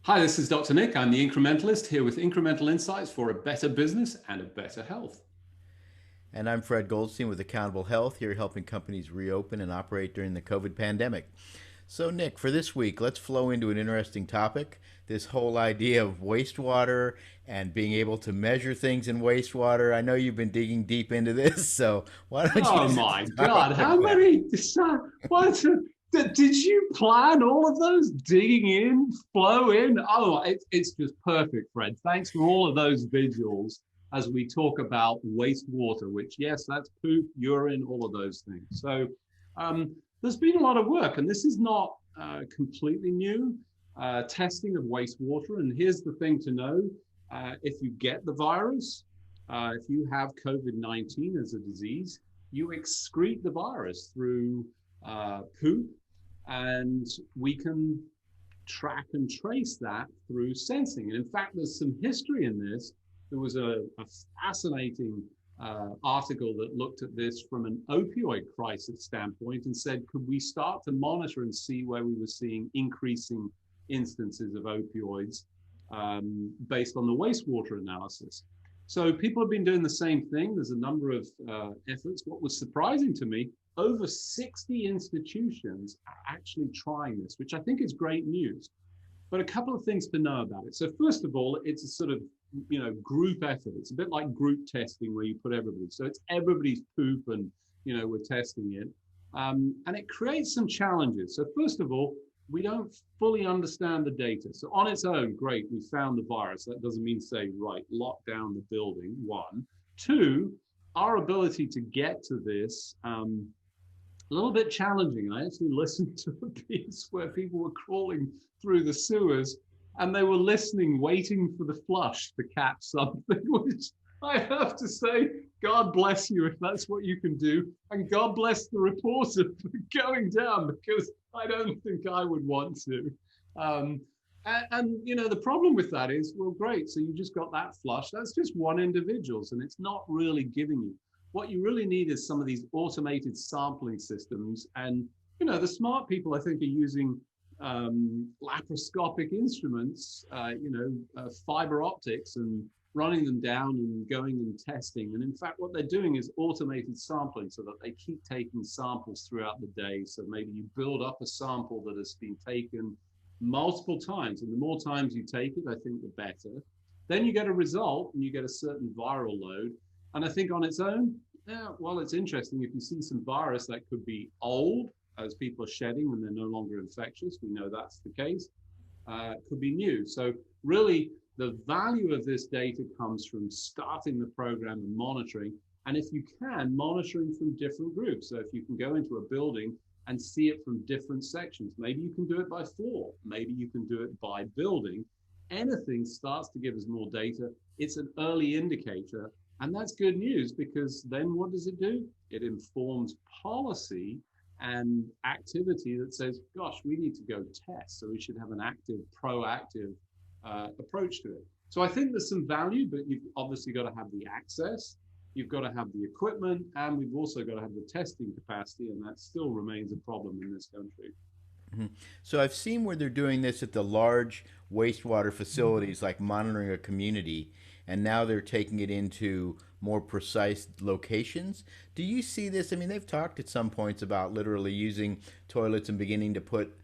Hi, this is Dr. Nick. I'm the Incrementalist here with incremental insights for a better business and a better health. And I'm Fred Goldstein with Accountable Health, here helping companies reopen and operate during the COVID pandemic. So, Nick, for this week, let's flow into an interesting topic, this whole idea of wastewater and being able to measure things in wastewater. I know you've been digging deep into this, so why don't you Oh my start God, how with that? many? What? Did you plan all of those? Digging in, flow in? Oh, it's just perfect, Fred. Thanks for all of those visuals as we talk about wastewater, which, yes, that's poop, urine, all of those things. So there's been a lot of work, and this is not completely new. Testing of wastewater. And here's the thing to know if you get the virus, if you have COVID-19 as a disease, you excrete the virus through poop, and we can track and trace that through sensing. And in fact, there's some history in this. There was a fascinating article that looked at this from an opioid crisis standpoint and said, could we start to monitor and see where we were seeing increasing instances of opioids based on the wastewater analysis? So people have been doing the same thing. There's a number of efforts. What was surprising to me, over 60 institutions are actually trying this, which I think is great news. But a couple of things to know about it. So first of all, it's a sort of group effort. It's a bit like group testing where you put everybody. So it's everybody's poop, and we're testing it, and it creates some challenges. So first of all, we don't fully understand the data. So on its own, great, we found the virus. That doesn't mean say, right, lock down the building, one. Two, our ability to get to this, a little bit challenging. I actually listened to a piece where people were crawling through the sewers and they were listening, waiting for the flush to catch something, which I have to say, God bless you if that's what you can do. And God bless the reporter for going down, because I don't think I would want to. Um, the problem with that is, well, great. So you just got that flush. That's just one individual's, and it's not really giving you. What you really need is some of these automated sampling systems. And, the smart people, I think, are using laparoscopic instruments, fiber optics, and running them down and going and testing. And in fact, what they're doing is automated sampling so that they keep taking samples throughout the day. So maybe you build up a sample that has been taken multiple times. And the more times you take it, I think the better. Then you get a result and you get a certain viral load. And I think on its own, yeah, well, it's interesting. If you see some virus that could be old, as people are shedding and they're no longer infectious, we know that's the case. Could be new. So really, the value of this data comes from starting the program and monitoring. And if you can, monitoring from different groups. So if you can go into a building and see it from different sections, maybe you can do it by floor, maybe you can do it by building. Anything starts to give us more data. It's an early indicator. And that's good news, because then what does it do? It informs policy and activity that says, gosh, we need to go test. So we should have an active, proactive approach to it. So I think there's some value, but you've obviously got to have the access, you've got to have the equipment, and we've also got to have the testing capacity, and that still remains a problem in this country. Mhm. So I've seen where they're doing this at the large wastewater facilities, like monitoring a community, and now they're taking it into more precise locations. Do you see this? I mean, they've talked at some points about literally using toilets and beginning to put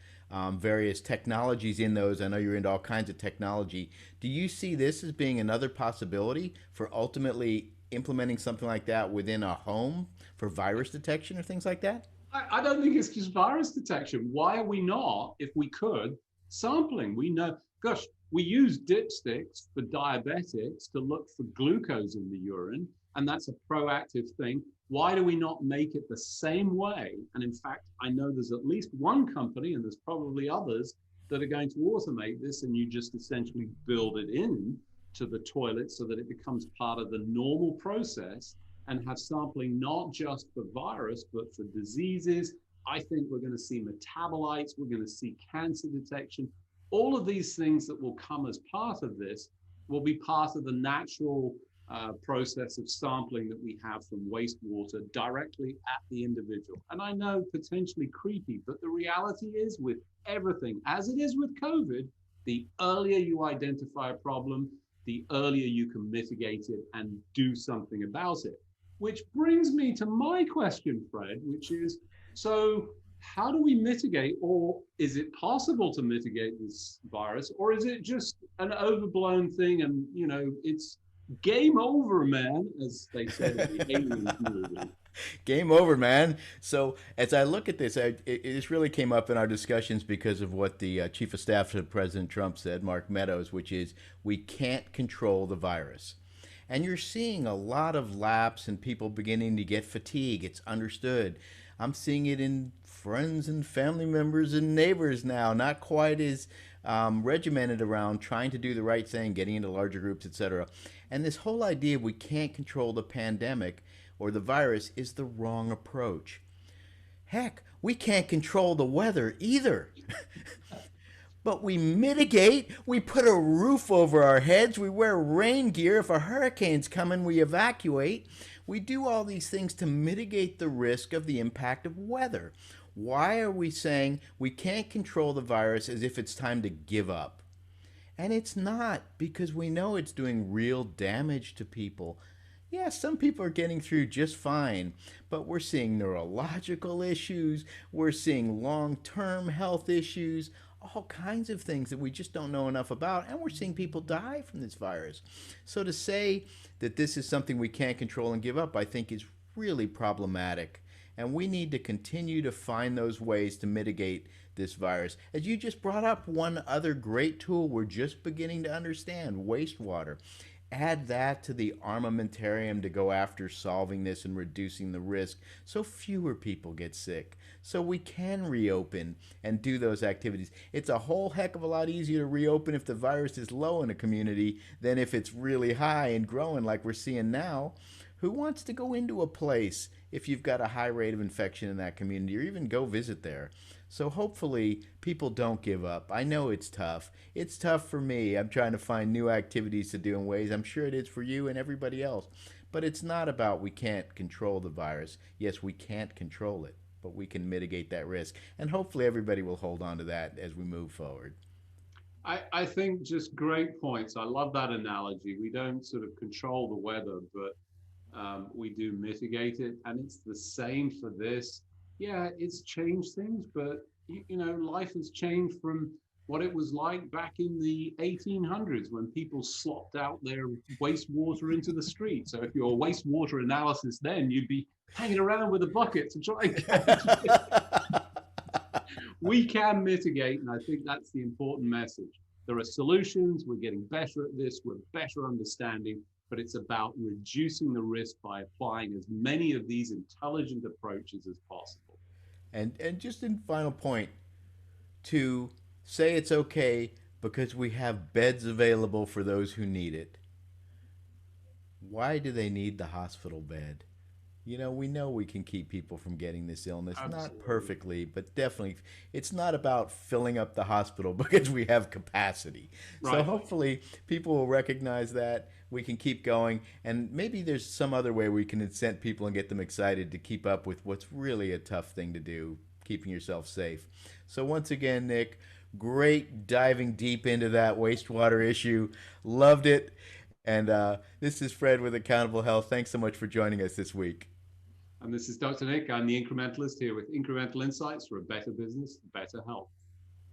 various technologies in those. I know you're into all kinds of technology. Do you see this as being another possibility for ultimately implementing something like that within a home for virus detection or things like that? I don't think it's just virus detection. Why are we not, if we could, sampling? We know, gosh, we use dipsticks for diabetics to look for glucose in the urine, and that's a proactive thing. Why do we not make it the same way? And in fact, I know there's at least one company, and there's probably others, that are going to automate this, and you just essentially build it in to the toilet so that it becomes part of the normal process, and have sampling not just for virus, but for diseases. I think we're going to see metabolites, we're going to see cancer detection. All of these things that will come as part of this will be part of the natural process of sampling that we have from wastewater directly at the individual. And I know potentially creepy, but the reality is, with everything, as it is with COVID, The earlier you identify a problem, the earlier you can mitigate it and do something about it. Which brings me to my question, Fred, which is, so how do we mitigate, or is it possible to mitigate this virus, or is it just an overblown thing and, it's game over, man, as they said in the Aliens movie? Game over, man. So as I look at this, this really came up in our discussions because of what the chief of staff to President Trump said, Mark Meadows, which is we can't control the virus. And you're seeing a lot of lapse and people beginning to get fatigue. It's understood. I'm seeing it in friends and family members and neighbors now, not quite as regimented around trying to do the right thing, getting into larger groups, etc. And this whole idea we can't control the pandemic or the virus is the wrong approach. Heck, we can't control the weather either. But we mitigate, we put a roof over our heads, we wear rain gear. If a hurricane's coming, we evacuate. We do all these things to mitigate the risk of the impact of weather. Why are we saying we can't control the virus as if it's time to give up? And it's not, because we know it's doing real damage to people. Yeah, some people are getting through just fine, but we're seeing neurological issues, we're seeing long term health issues, all kinds of things that we just don't know enough about, and we're seeing people die from this virus. So to say that this is something we can't control and give up, I think is really problematic. And we need to continue to find those ways to mitigate this virus. As you just brought up, one other great tool we're just beginning to understand, wastewater. Add that to the armamentarium to go after solving this and reducing the risk so fewer people get sick, so we can reopen and do those activities. It's a whole heck of a lot easier to reopen if the virus is low in a community than if it's really high and growing like we're seeing now. Who wants to go into a place if you've got a high rate of infection in that community, or even go visit there? So hopefully people don't give up. I know it's tough. It's tough for me. I'm trying to find new activities to do in ways. I'm sure it is for you and everybody else. But it's not about we can't control the virus. Yes, we can't control it, but we can mitigate that risk. And hopefully everybody will hold on to that as we move forward. I think just great points. I love that analogy. We don't sort of control the weather, but we do mitigate it. And it's the same for this. Yeah, it's changed things, but life has changed from what it was like back in the 1800s when people slopped out their wastewater into the street. So if you're a wastewater analysis then, you'd be hanging around with a bucket to try and catch it. We can mitigate, and I think that's the important message. There are solutions. We're getting better at this. We're better understanding, but it's about reducing the risk by applying as many of these intelligent approaches as possible. And just in final point, to say it's okay because we have beds available for those who need it. Why do they need the hospital bed? We know we can keep people from getting this illness. Not Absolutely. perfectly, but definitely. It's not about filling up the hospital because we have capacity. So Right. hopefully people will recognize that. We can keep going. And maybe there's some other way we can incent people and get them excited to keep up with what's really a tough thing to do, keeping yourself safe. So once again, Nick, great diving deep into that wastewater issue. Loved it. And this is Fred with Accountable Health. Thanks so much for joining us this week. And this is Dr. Nick. I'm the incrementalist here with incremental insights for a better business, better health.